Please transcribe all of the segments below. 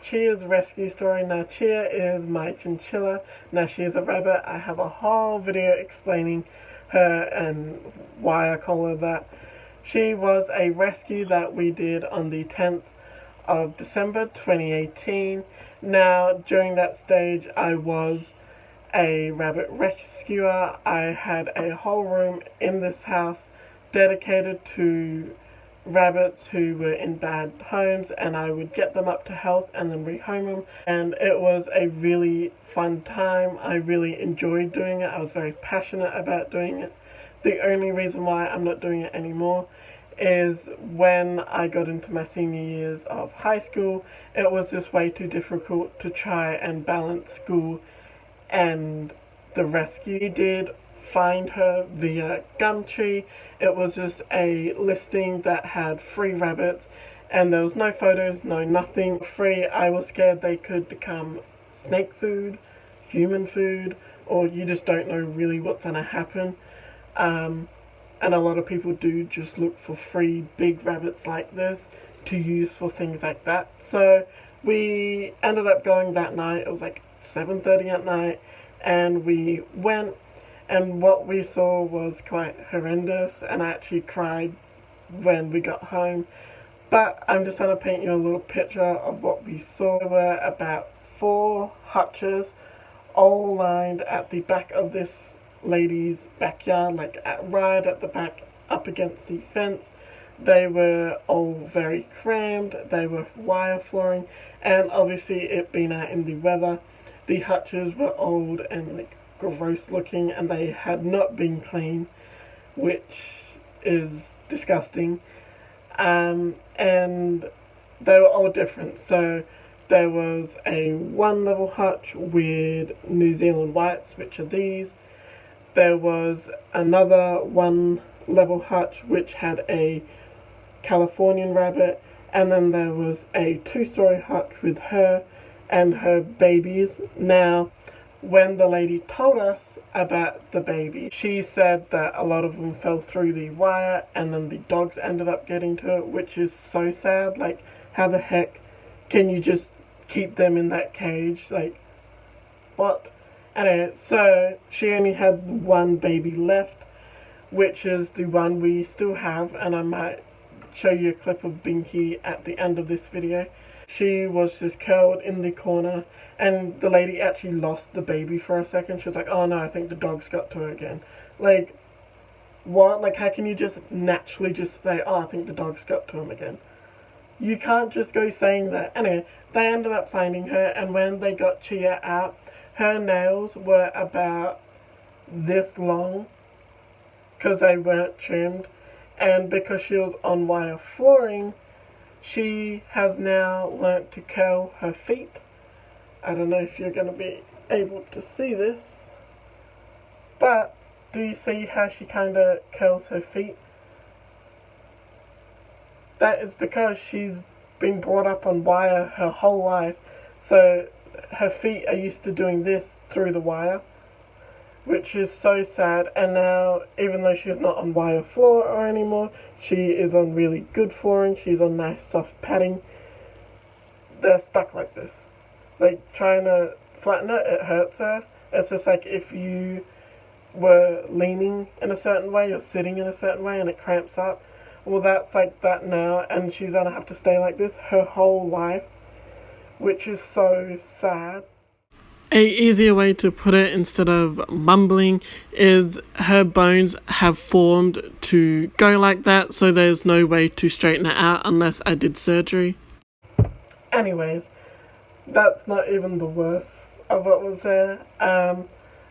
Chia's rescue story. Now Chia is my chinchilla. Now she is a rabbit. I have a whole video explaining her and why I call her that. She was a rescue that we did on the 10th of December 2018. Now during that stage I was a rabbit rescuer. I had a whole room in this house dedicated to rabbits who were in bad homes, and I would get them up to health and then rehome them, and it was a really fun time. I really enjoyed doing it. I was very passionate about doing it. The only reason why I'm not doing it anymore is when I got into my senior years of high school, it was just way too difficult to try and balance school and the rescue. We did find her via Gumtree. It was just a listing that had free rabbits, and there was no photos, no nothing. Free. I was scared they could become snake food, human food, or you just don't know really what's gonna happen. And a lot of people do just look for free big rabbits like this to use for things like that. So we ended up going that night. It was like 7:30 at night, and we went, and what we saw was quite horrendous, and I actually cried when we got home. But I'm just going to paint you a little picture of what we saw. There were about 4 hutches all lined at the back of this lady's backyard, like right at the back up against the fence. They were all very crammed. They were wire flooring, and obviously it being out in the weather, the hutches were old and like gross looking, and they had not been cleaned, which is disgusting. And they were all different. So there was a 1 level hutch with New Zealand whites, which are these. There was another 1 level hutch which had a Californian rabbit, and then there was a 2-story hutch with her and her babies. Now when the lady told us about the baby, she said that a lot of them fell through the wire, and then the dogs ended up getting to it, which is so sad. Like, how the heck can you just keep them in that cage? Like, what? Anyway, so she only had 1 baby left, which is the one we still have, and I might show you a clip of Binky at the end of this video. She was just curled in the corner, and the lady actually lost the baby for a second. She was like, oh no, I think the dogs got to her again. Like, what? Like, how can you just naturally just say, oh, I think the dogs got to him again? You can't just go saying that. Anyway, they ended up finding her, and when they got Chia out, her nails were about this long because they weren't trimmed, and because she was on wire flooring, she has now learnt to curl her feet. I don't know if you're going to be able to see this, but do you see how she kind of curls her feet? That is because she's been brought up on wire her whole life, so her feet are used to doing this through the wire, which is so sad. And now, even though she's not on wire floor or anymore, she is on really good flooring. She's on nice soft padding. They're stuck like this. Like, trying to flatten it hurts her. It's just like if you were leaning in a certain way or sitting in a certain way and it cramps up. Well, that's like that now, and she's gonna have to stay like this her whole life, which is so sad. A easier way to put it, instead of mumbling, is her bones have formed to go like that, so there's no way to straighten it out unless I did surgery. Anyways, that's not even the worst of what was there.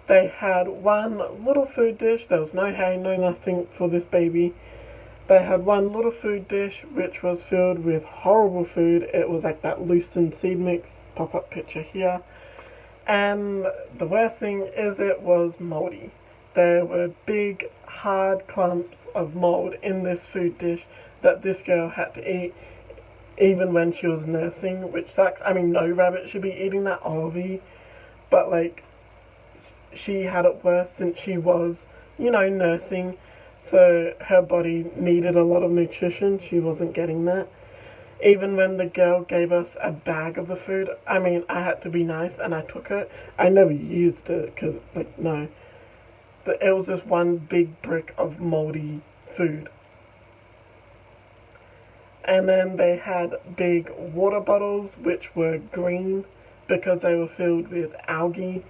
They had 1 little food dish. There was no hay, no nothing for this baby. They had 1 little food dish which was filled with horrible food. It was like that loosened seed mix, pop-up picture here. And the worst thing is it was moldy. There were big, hard clumps of mold in this food dish that this girl had to eat, even when she was nursing, which sucks. I mean, no rabbit should be eating that, obviously, but like, she had it worse since she was, you know, nursing, so her body needed a lot of nutrition. She wasn't getting that. Even when the girl gave us a bag of the food, I mean, I had to be nice and I took it. I never used it because, like, no. It was just one big brick of moldy food. And then they had big water bottles which were green because they were filled with algae.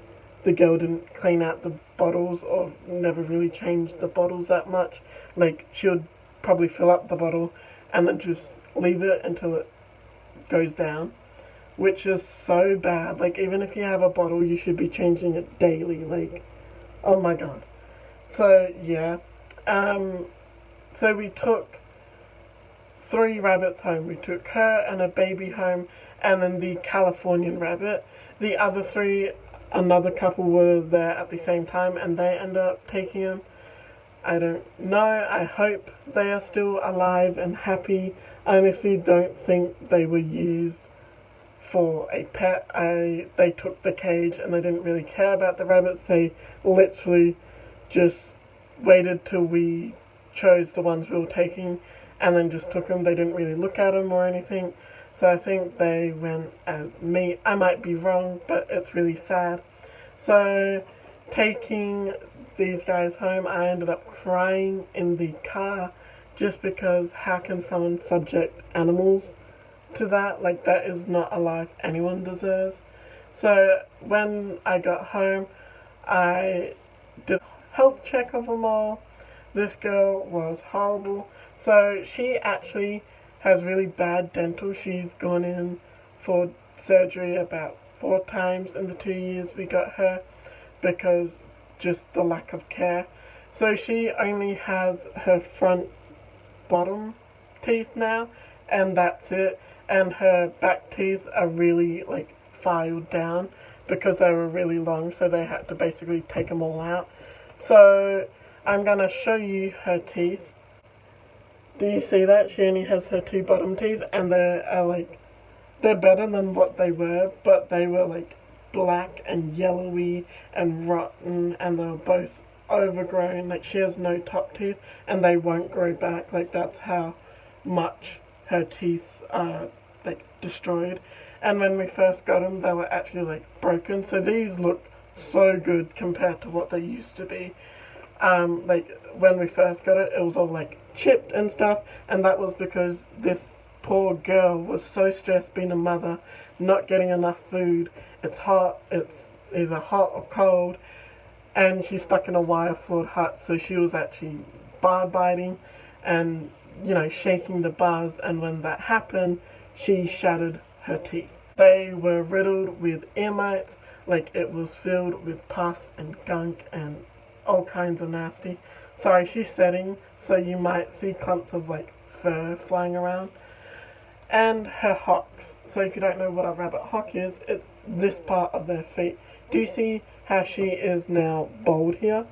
The girl didn't clean out the bottles or never really changed the bottles that much. Like, she would probably fill up the bottle and then just leave it until it goes down, which is so bad. Like, even if you have a bottle, you should be changing it daily. Like, oh my god. So, yeah. So we took 3 rabbits home. We took her and a baby home, and then the Californian rabbit. The other 3, another couple were there at the same time, and they ended up taking them. I don't know. I hope they are still alive and happy. I honestly don't think they were used for a pet. They took the cage and they didn't really care about the rabbits. They literally just waited till we chose the ones we were taking and then just took them. They didn't really look at them or anything. So I think they went as meat. I might be wrong, but it's really sad. So taking these guys home, I ended up crying in the car just because how can someone subject animals to that? Like, that is not a life anyone deserves. So when I got home, I did a health check of them all. This girl was horrible. So she actually has really bad dental. She's gone in for surgery about 4 times in the 2 years we got her because just the lack of care. So she only has her front bottom teeth now, and that's it. And her back teeth are really like filed down because they were really long, so they had to basically take them all out. So I'm gonna show you her teeth. Do you see that? She only has her 2 bottom teeth, and they're better than what they were, but they were like black and yellowy and rotten, and they were both overgrown. Like, she has no top teeth and they won't grow back. Like, that's how much her teeth are like destroyed. And when we first got them, they were actually like broken, so these look so good compared to what they used to be. Like, when we first got it, it was all like chipped and stuff, and that was because this poor girl was so stressed being a mother, not getting enough food. It's hot, it's either hot or cold, and she's stuck in a wire floored hut, so she was actually bar biting and, you know, shaking the bars, and when that happened, she shattered her teeth. They were riddled with ear mites, like it was filled with pus and gunk and all kinds of nasty. Sorry, she's setting, so you might see clumps of like fur flying around. And her hocks. So if you don't know what a rabbit hock is, it's this part of their feet. Do you see how she is now bald here?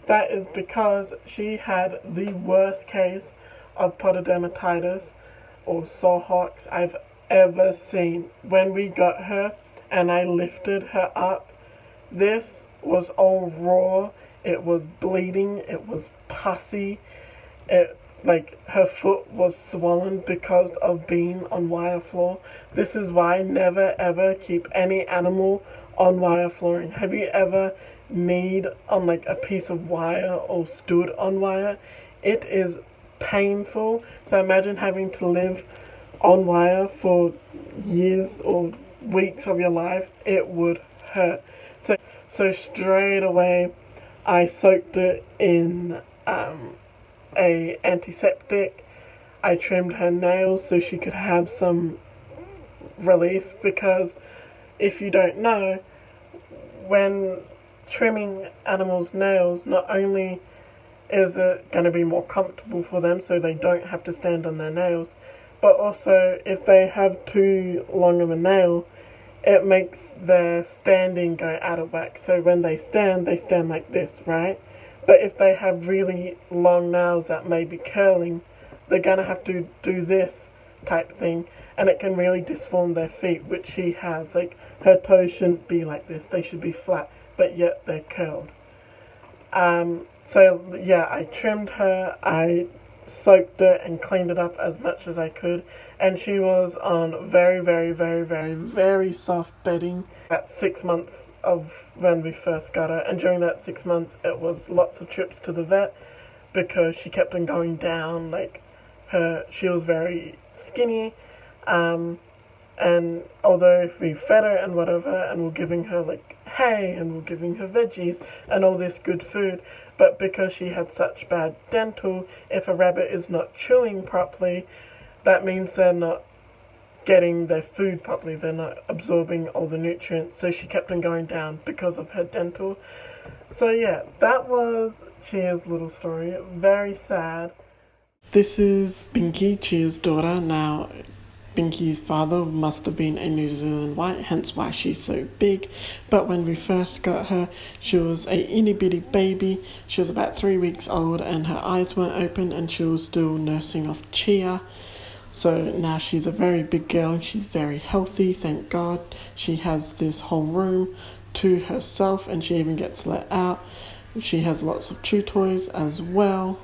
That is because she had the worst case of pododermatitis or sore hocks I've ever seen. When we got her and I lifted her up, this was all raw, it was bleeding, it was pussy, like her foot was swollen because of being on wire floor. This is why never ever keep any animal on wire flooring. Have you ever kneed on like a piece of wire or stood on wire? It is painful. So imagine having to live on wire for years or weeks of your life. It would hurt. So straight away I soaked it in a antiseptic. I trimmed her nails so she could have some relief, because if you don't know, when trimming animals' nails, not only is it going to be more comfortable for them so they don't have to stand on their nails, but also if they have too long of a nail, it makes their standing go out of whack. So when they stand like this, right? But if they have really long nails that may be curling, they're going to have to do this type thing, and it can really disform their feet, which she has. Like, her toes shouldn't be like this, they should be flat, but yet they're curled. So yeah, I trimmed her, I soaked it and cleaned it up as much as I could. And she was on very, very, very, very, very soft bedding at 6 months of when we first got her. And during that 6 months, it was lots of trips to the vet because she kept on going down. Like she was very skinny. And although we fed her and whatever, and we're giving her like hay and we're giving her veggies and all this good food, but because she had such bad dental, if a rabbit is not chewing properly, that means they're not getting their food properly, they're not absorbing all the nutrients, so she kept on going down because of her dental. So yeah, that was Chia's little story. Very sad. This is Binky, Chia's daughter. Now, Binky's father must have been a New Zealand white, hence why she's so big. But when we first got her, she was a itty bitty baby. She was about 3 weeks old and her eyes weren't open and she was still nursing off Chia. So now she's a very big girl and she's very healthy, thank God. She has this whole room to herself and she even gets let out. She has lots of chew toys as well.